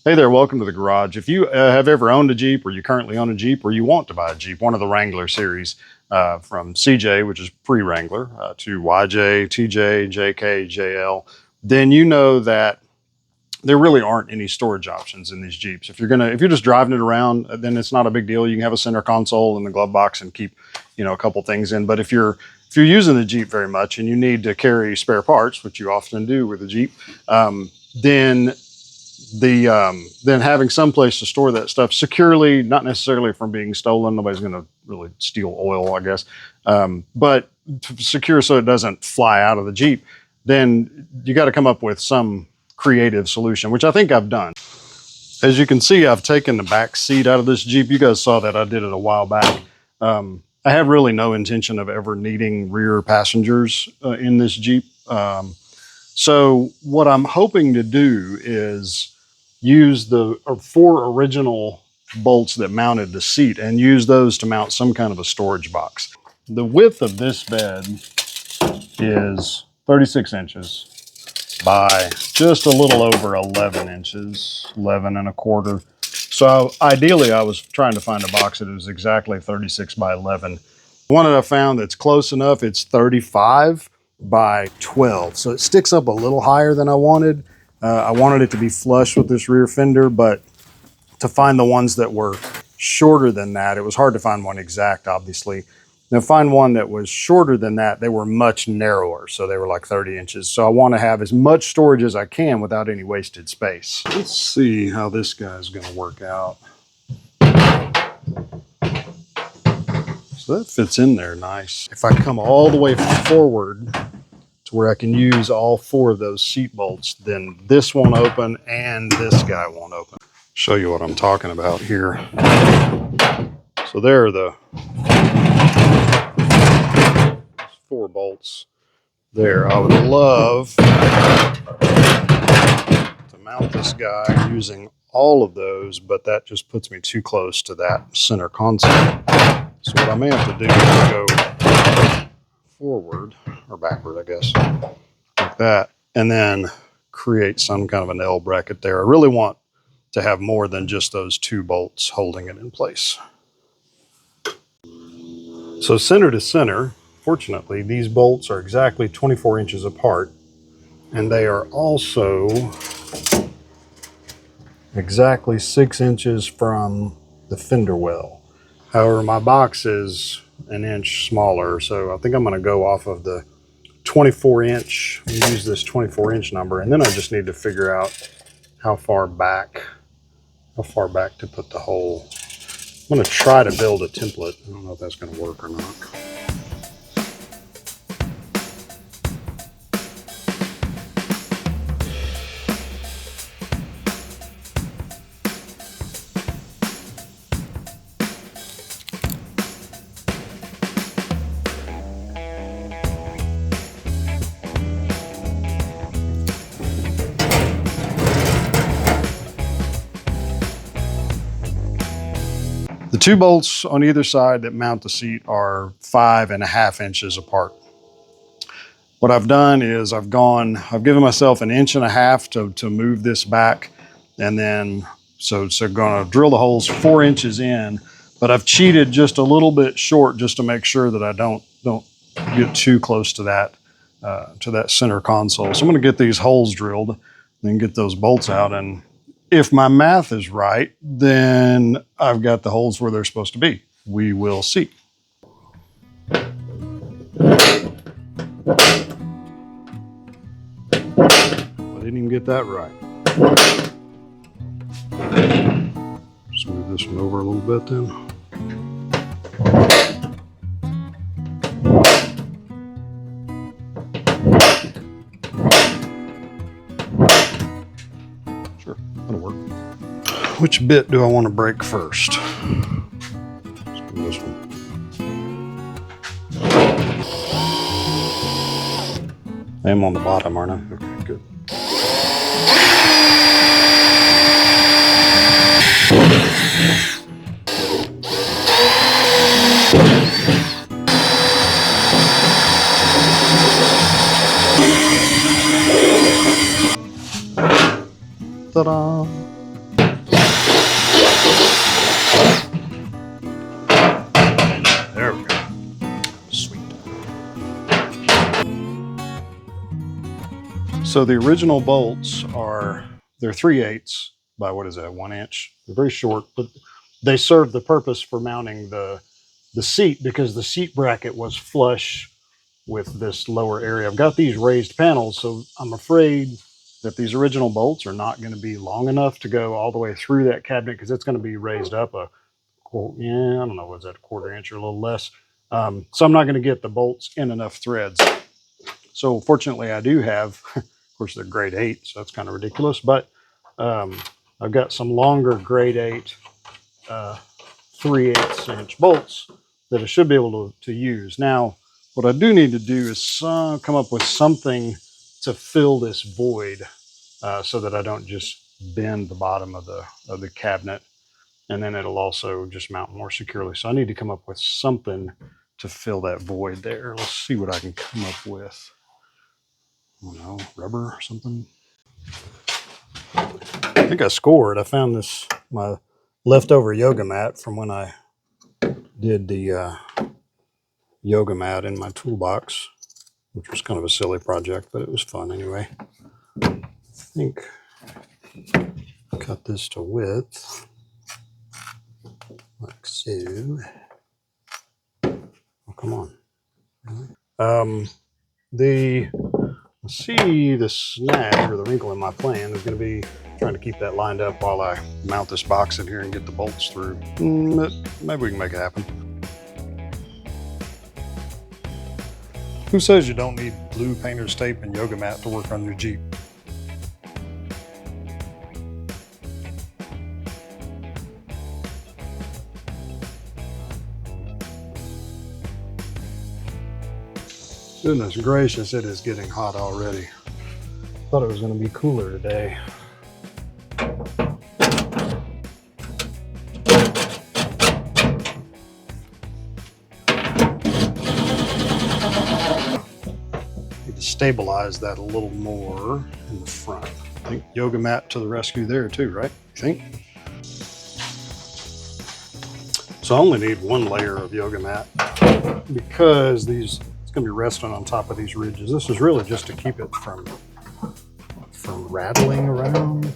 Hey there, welcome to the garage. If you have ever owned a Jeep, or you currently own a Jeep, or you want to buy a Jeep, one of the Wrangler series, from CJ, which is pre-Wrangler, to YJ, TJ, JK, JL, then you know that there really aren't any storage options in these Jeeps. If you're just driving it around, then it's not a big deal. You can have a center console in the glove box and keep, a couple things in. But if you're using the Jeep very much and you need to carry spare parts, which you often do with a Jeep, then then having some place to store that stuff securely, not necessarily from being stolen. Nobody's going to really steal oil, I guess, but secure so it doesn't fly out of the Jeep. Then you got to come up with some creative solution, which I think I've done. As you can see, I've taken the back seat out of this Jeep. You guys saw that I did it a while back. I have really no intention of ever needing rear passengers in this Jeep. So what I'm hoping to do is use the 4 original bolts that mounted the seat and use those to mount some kind of a storage box. The width of this bed is 36 inches by just a little over 11 inches, 11 and a quarter. So ideally I was trying to find a box that was exactly 36 by 11. The one that I found that's close enough, it's 35 by 12. So it sticks up a little higher than I wanted. I wanted it to be flush with this rear fender, but to find the ones that were shorter than that, it was hard to find one exact, obviously. Now, find one that was shorter than that, they were much narrower. So they were like 30 inches. So I want to have as much storage as I can without any wasted space. Let's see how this guy's going to work out. So that fits in there nice. If I come all the way forward to where I can use all 4 of those seat bolts, then this won't open and this guy won't open. Show you what I'm talking about here. So there are the 4 bolts there. I would love to mount this guy using all of those, but that just puts me too close to that center console. So what I may have to do is go forward or backward, I guess, like that, and then create some kind of an L bracket there. I really want to have more than just those 2 bolts holding it in place. So center to center, fortunately, these bolts are exactly 24 inches apart, and they are also exactly 6 inches from the fender well. However, my box is an inch smaller, so I think I'm going to go off of the 24 inch, use this 24 inch number, and then I just need to figure out how far back to put the hole. I'm going to try to build a template. I don't know if that's going to work or not. The 2 bolts on either side that mount the seat are 5.5 inches apart. What I've done is I've given myself 1.5 inches to move this back, and then so going to drill the holes 4 inches in, but I've cheated just a little bit short just to make sure that I don't get too close to that center console. So I'm going to get these holes drilled, then get those bolts out, and if my math is right, then I've got the holes where they're supposed to be. We will see. I didn't even get that right. Just move this one over a little bit then. Sure, that'll work. Which bit do I want to break first? Let's do this one. I am on the bottom, aren't I? Okay, good. Ta-da! So the original bolts they're 3/8 by, what is that, 1 inch? They're very short, but they serve the purpose for mounting the seat, because the seat bracket was flush with this lower area. I've got these raised panels, so I'm afraid that these original bolts are not going to be long enough to go all the way through that cabinet, because it's going to be raised up I don't know, was that a 1/4 inch or a little less? So I'm not going to get the bolts in enough threads. So fortunately I do have, of course they're grade 8, so that's kind of ridiculous, but I've got some longer grade 8 3/8 inch bolts that I should be able to use. Now, what I do need to do is come up with something to fill this void, so that I don't just bend the bottom of the cabinet, and then it'll also just mount more securely. So I need to come up with something to fill that void there. Let's see what I can come up with. I don't know, rubber or something. I think I scored. I found my leftover yoga mat from when I did the yoga mat in my toolbox, which was kind of a silly project, but it was fun anyway. I think cut this to width, like so. Oh, come on. Let's see, the snag or the wrinkle in my plan is going to be trying to keep that lined up while I mount this box in here and get the bolts through. But maybe we can make it happen. Who says you don't need blue painter's tape and yoga mat to work on your Jeep? Goodness gracious, it is getting hot already. Thought it was going to be cooler today. Need to stabilize that a little more in the front. I think yoga mat to the rescue there too, right? You think? So I only need 1 layer of yoga mat because it's going to be resting on top of these ridges. This is really just to keep it from rattling around.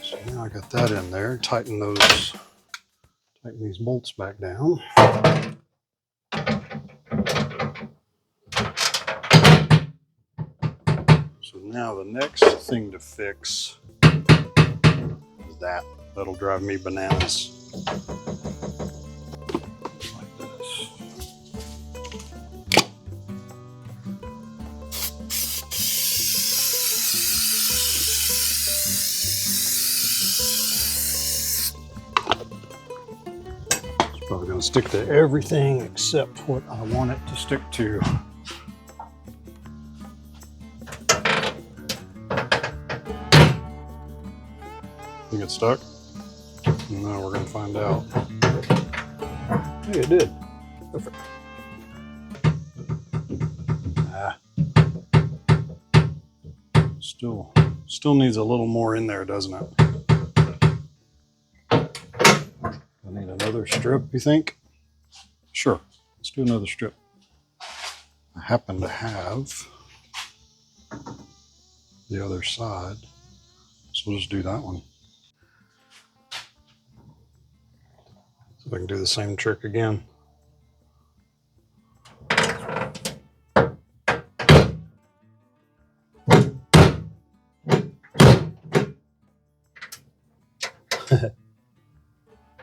So now I got that in there. Tighten these bolts back down. So now the next thing to fix is that. That'll drive me bananas. Like this. It's probably going to stick to everything except what I want it to stick to. Think it's stuck? No, we're going to find out. Hey, it did. Perfect. Still needs a little more in there, doesn't it? I need another strip, you think? Sure, let's do another strip. I happen to have the other side, so we'll just do that one. See if I can do the same trick again.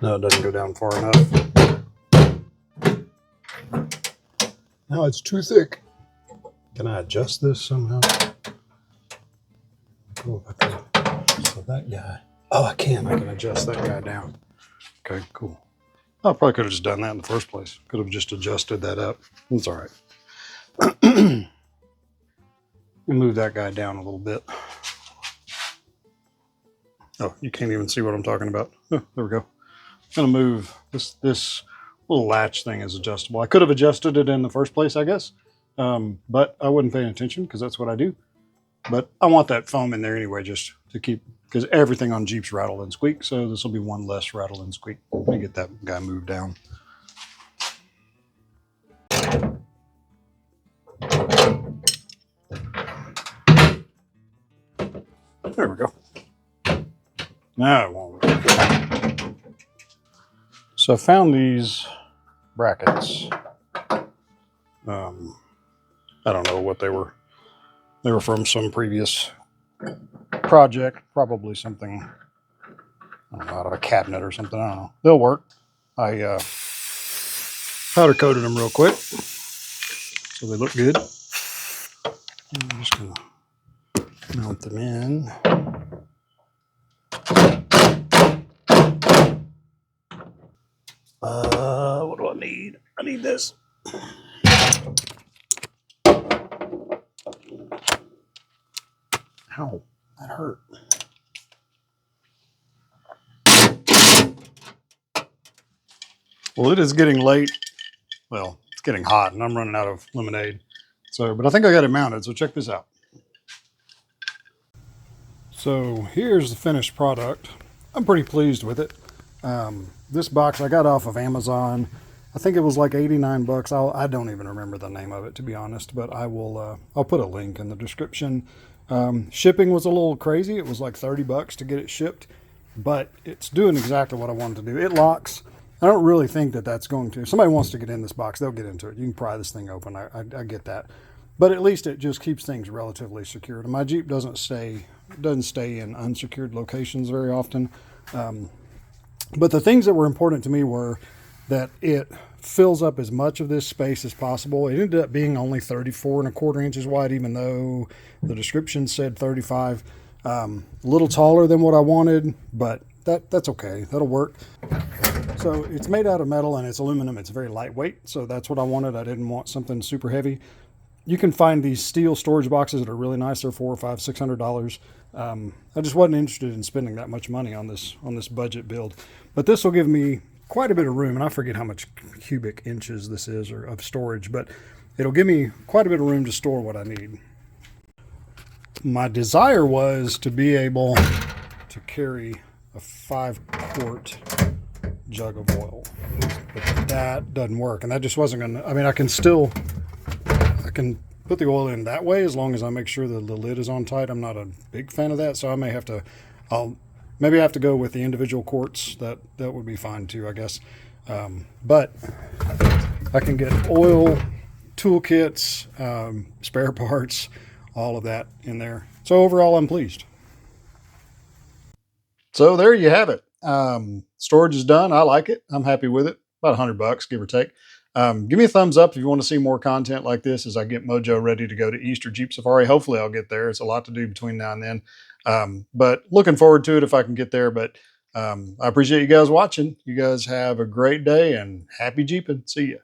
No, it doesn't go down far enough. Now it's too thick. Can I adjust this somehow? Cool. So that guy. Oh, I can adjust that guy down. Okay, cool. I probably could have just done that in the first place. Could have just adjusted that up. It's all right. Move that guy down a little bit. Oh, you can't even see what I'm talking about. Oh, there we go. I'm going to move this little latch thing is adjustable. I could have adjusted it in the first place, I guess, but I wasn't paying attention because that's what I do. But I want that foam in there anyway, just to keep, because everything on Jeeps rattle and squeak, so this will be one less rattle and squeak. Let me get that guy moved down. No, it won't. So I found these brackets. I don't know what they were. They were from some previous project, probably something, I don't know, out of a cabinet or something. I don't know. They'll work. I powder coated them real quick so they look good. I'm just gonna mount them in. What do I need? I need this. Ow, that hurt. Well, it is getting late. Well, it's getting hot and I'm running out of lemonade. So, but I think I got it mounted. So check this out. So here's the finished product. I'm pretty pleased with it. This box I got off of Amazon. I think it was like 89 bucks. I don't even remember the name of it, to be honest, but I'll put a link in the description. Shipping was a little crazy. It was like 30 bucks to get it shipped, but it's doing exactly what I wanted to do. It locks. I don't really think that that's going to. If somebody wants to get in this box, they'll get into it. You can pry this thing open. I get that, but at least it just keeps things relatively secured. And my Jeep doesn't stay in unsecured locations very often. But the things that were important to me were that it fills up as much of this space as possible. It ended up being only 34 1/4 inches wide, even though the description said 35. A little taller than what I wanted, but that's okay. That'll work. So it's made out of metal and it's aluminum. It's very lightweight, so that's what I wanted. I didn't want something super heavy. You can find these steel storage boxes that are really nice. They're $400, $500, $600. I just wasn't interested in spending that much money on this budget build, but this will give me quite a bit of room, and I forget how much cubic inches this is or of storage, but it'll give me quite a bit of room to store what I need. My desire was to be able to carry a 5-quart jug of oil, but that doesn't work, and that just wasn't gonna. I mean, I can put the oil in that way as long as I make sure that the lid is on tight. I'm not a big fan of that, so I may have to. Maybe I have to go with the individual quarts. That would be fine too, I guess. But I can get oil, toolkits, spare parts, all of that in there. So overall, I'm pleased. So there you have it. Storage is done. I like it. I'm happy with it. About $100, give or take. Give me a thumbs up if you want to see more content like this as I get Mojo ready to go to Easter Jeep Safari. Hopefully I'll get there. It's a lot to do between now and then. But looking forward to it if I can get there. But I appreciate you guys watching. You guys have a great day and happy Jeeping. See ya.